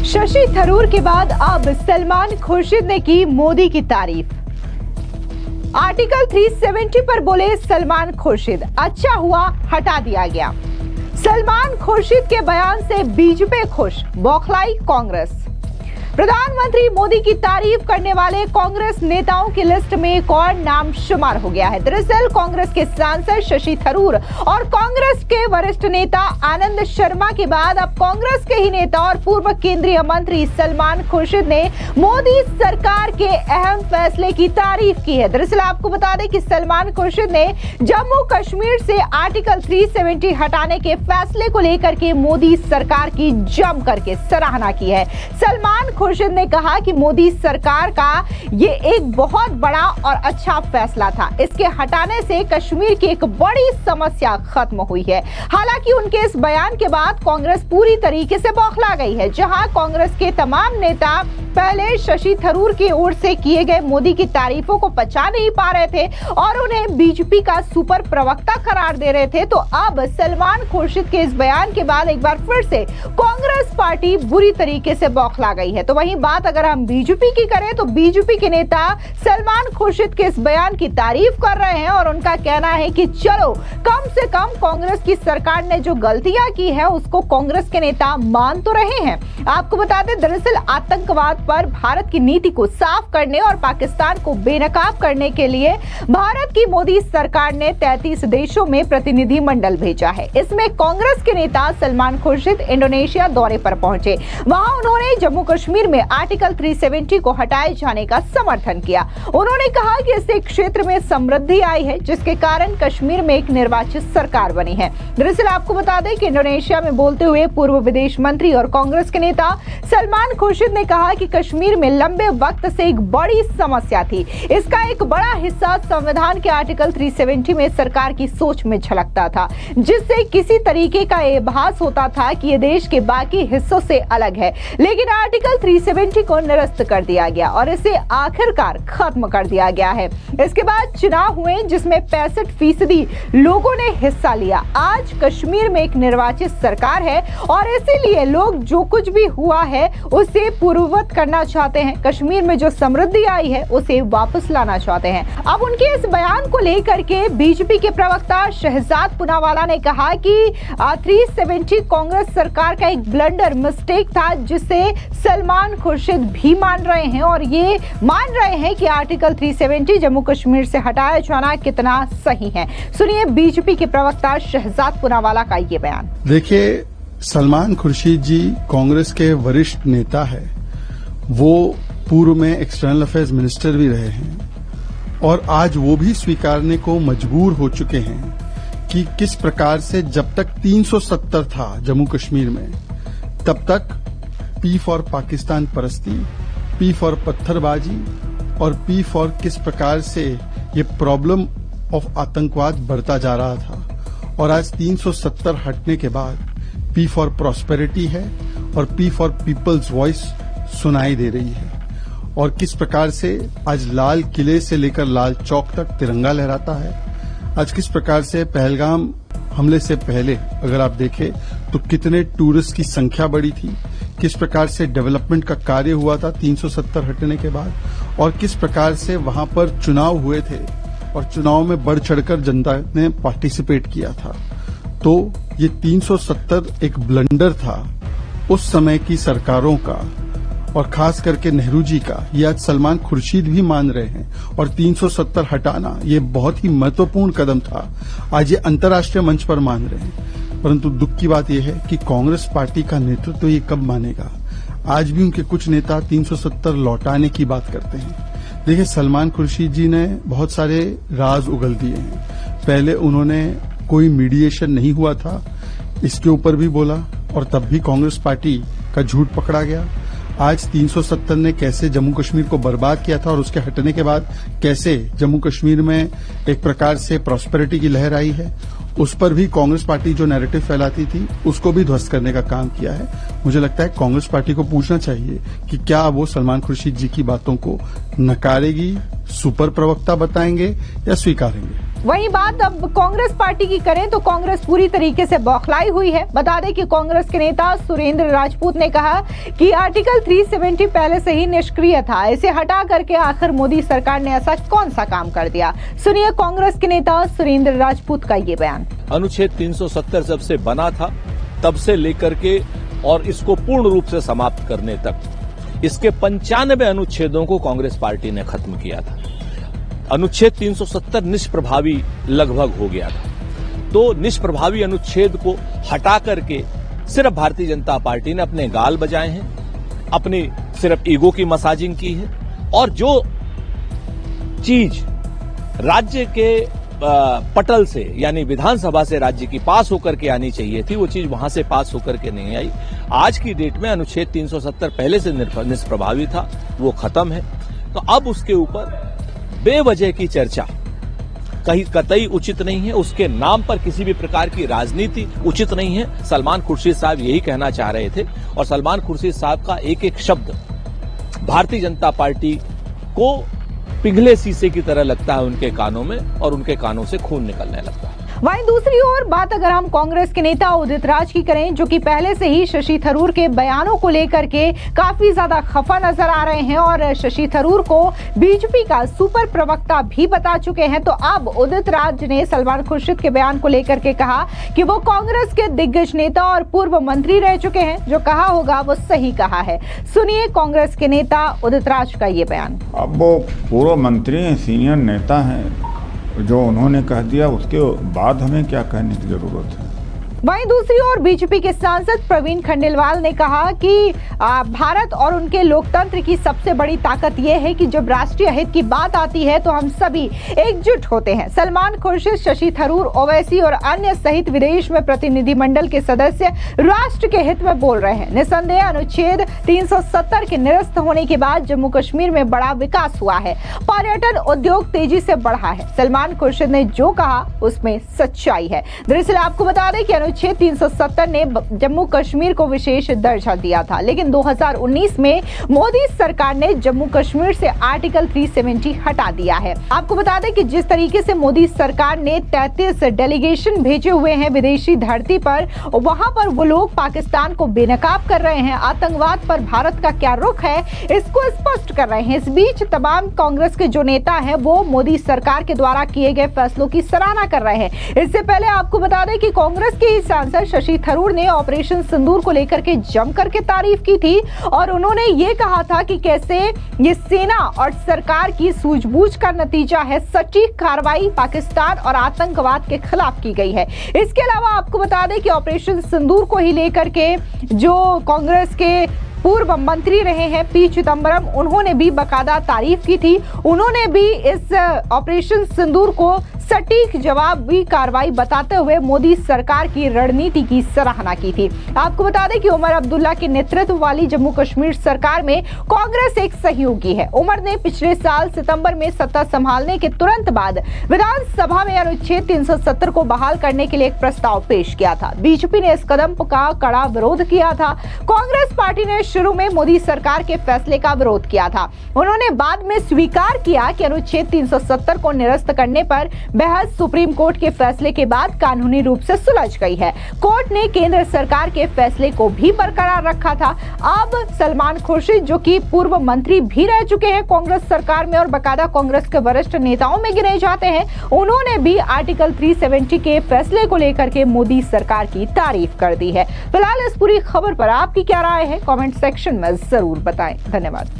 शशि थरूर के बाद अब सलमान खुर्शीद ने की मोदी की तारीफ। आर्टिकल 370 पर बोले सलमान खुर्शीद, अच्छा हुआ हटा दिया गया। सलमान खुर्शीद के बयान से बीजेपी खुश, बौखलाई कांग्रेस। प्रधानमंत्री मोदी की तारीफ करने वाले कांग्रेस नेताओं की लिस्ट में एक और नाम शुमार हो गया है। दरअसल कांग्रेस के सांसद शशि थरूर और कांग्रेस के वरिष्ठ नेता आनंद शर्मा के बाद अब कांग्रेस के ही नेता और पूर्व केंद्रीय मंत्री सलमान खुर्शीद ने मोदी सरकार के अहम फैसले की तारीफ की है। दरअसल आपको बता दें कि सलमान खुर्शीद ने जम्मू कश्मीर से आर्टिकल 370 हटाने के फैसले को लेकर के मोदी सरकार की जम करके सराहना की है। सलमान खुर्शीद ने कहा कि मोदी सरकार का ये एक बहुत बड़ा और अच्छा फैसला था। इसके हटाने से कश्मीर की एक बड़ी समस्या खत्म हुई है। हालांकि उनके इस बयान के बाद कांग्रेस पूरी तरीके से बौखला गई है। जहां कांग्रेस के तमाम नेता पहले शशि थरूर की ओर से किए गए मोदी की तारीफों को पचा नहीं पा रहे थे और उन्हें बीजेपी का सुपर प्रवक्ता करार दे रहे थे, तो अब सलमान खुर्शीद के इस बयान के बाद एक बार फिर से कांग्रेस पार्टी बुरी तरीके से बौखला गई है। तो वहीं बात अगर हम बीजेपी की करें तो बीजेपी के नेता सलमान खुर्शीद के इस बयान की तारीफ कर रहे हैं और उनका कहना है कि चलो कम से कम कांग्रेस की सरकार ने जो गलतियां की है उसको कांग्रेस के नेता मान तो रहे हैं। आपको बता दें दरअसल आतंकवाद पर भारत की नीति को साफ करने और पाकिस्तान को बेनकाब करने के लिए भारत की मोदी सरकार ने 33 देशों में प्रतिनिधि मंडल भेजा है। इसमें कांग्रेस के नेता सलमान खुर्शीद इंडोनेशिया दौरे पर पहुंचे। वहां उन्होंने जम्मू कश्मीर में आर्टिकल 370 को हटाए जाने का समर्थन किया। उन्होंने कहा कि इससे क्षेत्र में समृद्धि आई है जिसके कारण कश्मीर में एक निर्वाचित सरकार बनी है। दरअसल आपको बता दें कि इंडोनेशिया में बोलते हुए पूर्व विदेश मंत्री और कांग्रेस के नेता सलमान खुर्शीद ने कहा कि कश्मीर में लंबे वक्त से एक बड़ी समस्या थी। इसका एक बड़ा हिस्सा संविधान के आर्टिकल 370 में सरकार की सोच में झलकता था, जिससे किसी तरीके का आभास होता था कि ये देश के बाकी हिस्सों से अलग है। लेकिन आर्टिकल 370 को निरस्त कर दिया गया और इसे आखिरकार खत्म कर दिया गया है। इसके बाद चुनाव हुए जिसमें 65% लोगों ने हिस्सा लिया। आज कश्मीर में एक निर्वाचित सरकार है और इसीलिए लोग जो कुछ भी हुआ है उसे पूर्ववत करना चाहते हैं। कश्मीर में जो समृद्धि आई है उसे वापस लाना चाहते हैं। अब उनके इस बयान को लेकर के बीजेपी के प्रवक्ता शहजाद पूनावाला ने कहा कि 370 कांग्रेस सरकार का एक ब्लंडर मिस्टेक था, जिसे सलमान खुर्शीद भी मान रहे हैं और ये मान रहे हैं कि आर्टिकल 370 जम्मू कश्मीर से हटाया जाना कितना सही है। सुनिए बीजेपी के प्रवक्ता शहजाद पूनावाला का ये बयान। देखिए, सलमान खुर्शीद जी कांग्रेस के वरिष्ठ नेता है। वो पूर्व में एक्सटर्नल अफेयर्स मिनिस्टर भी रहे हैं और आज वो भी स्वीकारने को मजबूर हो चुके हैं कि किस प्रकार से जब तक 370 था जम्मू कश्मीर में, तब तक पी फॉर पाकिस्तान परस्ती, पी फॉर पत्थरबाजी और पी फॉर किस प्रकार से ये प्रॉब्लम ऑफ आतंकवाद बढ़ता जा रहा था। और आज 370 हटने के बाद पी फॉर प्रॉस्पेरिटी है और पी फॉर पीपल्स वॉइस सुनाई दे रही है। और किस प्रकार से आज लाल किले से लेकर लाल चौक तक तिरंगा लहराता है। आज किस प्रकार से पहलगाम हमले से पहले अगर आप देखें तो कितने टूरिस्ट की संख्या बढ़ी थी, किस प्रकार से डेवलपमेंट का कार्य हुआ था 370 हटने के बाद, और किस प्रकार से वहां पर चुनाव हुए थे और चुनाव में बढ़ चढ़कर जनता ने पार्टिसिपेट किया था। तो ये 370 एक ब्लंडर था उस समय की सरकारों का और खास करके नेहरू जी का। ये आज सलमान खुर्शीद भी मान रहे हैं और 370 हटाना ये बहुत ही महत्वपूर्ण कदम था। आज ये अंतर्राष्ट्रीय मंच पर मान रहे हैं। परंतु दुख की बात यह है कि कांग्रेस पार्टी का नेतृत्व तो ये कब मानेगा। आज भी उनके कुछ नेता 370 लौटाने की बात करते हैं। देखिए, सलमान खुर्शीद जी ने बहुत सारे राज उगल दिए हैं। पहले उन्होंने कोई मीडिएशन नहीं हुआ था इसके ऊपर भी बोला और तब भी कांग्रेस पार्टी का झूठ पकड़ा गया। आज 370 ने कैसे जम्मू कश्मीर को बर्बाद किया था और उसके हटने के बाद कैसे जम्मू कश्मीर में एक प्रकार से प्रॉस्पेरिटी की लहर आई है, उस पर भी कांग्रेस पार्टी जो नैरेटिव फैलाती थी उसको भी ध्वस्त करने का काम किया है। मुझे लगता है कांग्रेस पार्टी को पूछना चाहिए कि क्या वो सलमान खुर्शीद जी की बातों को नकारेगी, सुपर प्रवक्ता बताएंगे या स्वीकारेंगे। वहीं बात अब कांग्रेस पार्टी की करें तो कांग्रेस पूरी तरीके से बौखलाई हुई है। बता दें कि कांग्रेस के नेता सुरेंद्र राजपूत ने कहा कि आर्टिकल 370 पहले से ही निष्क्रिय था, इसे हटा करके आखिर मोदी सरकार ने ऐसा कौन सा काम कर दिया। सुनिए कांग्रेस के नेता सुरेंद्र राजपूत का ये बयान। अनुच्छेद 370 जब से बना था तब से लेकर के और इसको पूर्ण रूप से समाप्त करने तक इसके 95 अनुच्छेदों को कांग्रेस पार्टी ने खत्म किया था। अनुच्छेद 370 निष्प्रभावी लगभग हो गया था, तो निष्प्रभावी अनुच्छेद को हटा करके सिर्फ भारतीय जनता पार्टी ने अपने गाल बजाए हैं, अपनी सिर्फ ईगो की मसाजिंग की है और जो चीज राज्य के पटल से यानी विधानसभा से राज्य की पास होकर के आनी चाहिए थी, वो चीज वहां से पास होकर के नहीं आई। आज की डेट में अनुच्छेद 370 पहले से निष्प्रभावी था, वो खत्म है। तो अब उसके ऊपर बेवजह की चर्चा कहीं कतई उचित नहीं है, उसके नाम पर किसी भी प्रकार की राजनीति उचित नहीं है। सलमान खुर्शीद साहब यही कहना चाह रहे थे और सलमान खुर्शीद साहब का एक एक शब्द भारतीय जनता पार्टी को पिघले शीशे की तरह लगता है उनके कानों में और उनके कानों से खून निकलने लगता है। वहीं दूसरी ओर बात अगर हम कांग्रेस के नेता उदित राज की करें, जो कि पहले से ही शशि थरूर के बयानों को लेकर के काफी ज्यादा खफा नजर आ रहे हैं और शशि थरूर को बीजेपी का सुपर प्रवक्ता भी बता चुके हैं, तो अब उदित राज ने सलमान खुर्शीद के बयान को लेकर के कहा कि वो कांग्रेस के दिग्गज नेता और पूर्व मंत्री रह चुके हैं, जो कहा होगा वो सही कहा है। सुनिए कांग्रेस के नेता उदित राज का ये बयान। अब वो पूर्व मंत्री हैं, सीनियर नेता हैं, जो उन्होंने कह दिया उसके बाद हमें क्या कहने की जरूरत है। वहीं दूसरी ओर बीजेपी के सांसद प्रवीण खंडेलवाल ने कहा कि भारत और उनके लोकतंत्र की सबसे बड़ी ताकत यह है कि जब राष्ट्रीय हित की बात आती है तो हम सभी एकजुट होते हैं। सलमान खुर्शीद, शशि थरूर, ओवैसी और अन्य सहित विदेश में प्रतिनिधिमंडल के सदस्य राष्ट्र के हित में बोल रहे हैं। निसंदेह अनुच्छेद 370 के निरस्त होने के बाद जम्मू कश्मीर में बड़ा विकास हुआ है, पर्यटन उद्योग तेजी से बढ़ा है। सलमान खुर्शीद ने जो कहा उसमें सच्चाई है। दरअसल आपको बता दें कि अनुच्छेद 370 ने जम्मू कश्मीर को विशेष दर्जा दिया था, लेकिन 2019 में मोदी सरकार ने जम्मू कश्मीर से आर्टिकल 370 हटा दिया है। आपको बता दें कि जिस तरीके से मोदी सरकार ने 33 डेलीगेशन भेजे हुए हैं विदेशी धरती पर, वहां पर वो लोग पाकिस्तान को बेनकाब कर रहे हैं, आतंकवाद पर भारत का क्या रुख है इसको स्पष्ट कर रहे हैं। इस बीच तमाम कांग्रेस के जो नेता हैं वो मोदी सरकार के द्वारा किए गए फैसलों की सराहना कर रहे हैं। इससे पहले आपको बता दें कि कांग्रेस के सांसद शशि थरूर ने ऑपरेशन सिंदूर को लेकर के जम करके तारीफ की थी और उन्होंने ये कहा था कि कैसे ये सेना और सरकार की सूझबूझ का नतीजा है, सटीक कार्रवाई पाकिस्तान और आतंकवाद के खिलाफ की गई है। इसके अलावा आपको बता दें कि ऑपरेशन सिंदूर को ही लेकर के जो कांग्रेस के पूर्व मंत्री रहे हैं पी चिदम्बरम, उन्होंने भी बाकायदा तारीफ की थी। उन्होंने भी इस ऑपरेशन सिंदूर को सटीक जवाबी कार्रवाई बताते हुए मोदी सरकार की रणनीति की सराहना की थी। आपको बता दें कि उमर अब्दुल्ला के नेतृत्व वाली जम्मू कश्मीर सरकार में कांग्रेस एक सहयोगी है। उमर ने पिछले साल सितंबर में सत्ता संभालने के तुरंत बाद विधानसभा में अनुच्छेद 370 को बहाल करने के लिए एक प्रस्ताव पेश किया था। बीजेपी ने इस कदम का कड़ा विरोध किया था। कांग्रेस पार्टी ने शुरू में मोदी सरकार के फैसले का विरोध किया था। उन्होंने बाद में स्वीकार किया कि अनुच्छेद 370 को निरस्त करने पर बहस सुप्रीम कोर्ट के फैसले के बाद कानूनी रूप से सुलझ गई है। कोर्ट ने केंद्र सरकार के फैसले को भी बरकरार रखा था। अब सलमान खुर्शीद, जो कि पूर्व मंत्री भी रह चुके हैं कांग्रेस सरकार में और बाकायदा कांग्रेस के वरिष्ठ नेताओं में गिने जाते हैं, उन्होंने भी आर्टिकल 370 के फैसले को लेकर के मोदी सरकार की तारीफ कर दी है। फिलहाल इस पूरी खबर पर आपकी क्या राय है, कमेंट सेक्शन में जरूर बताएं। धन्यवाद।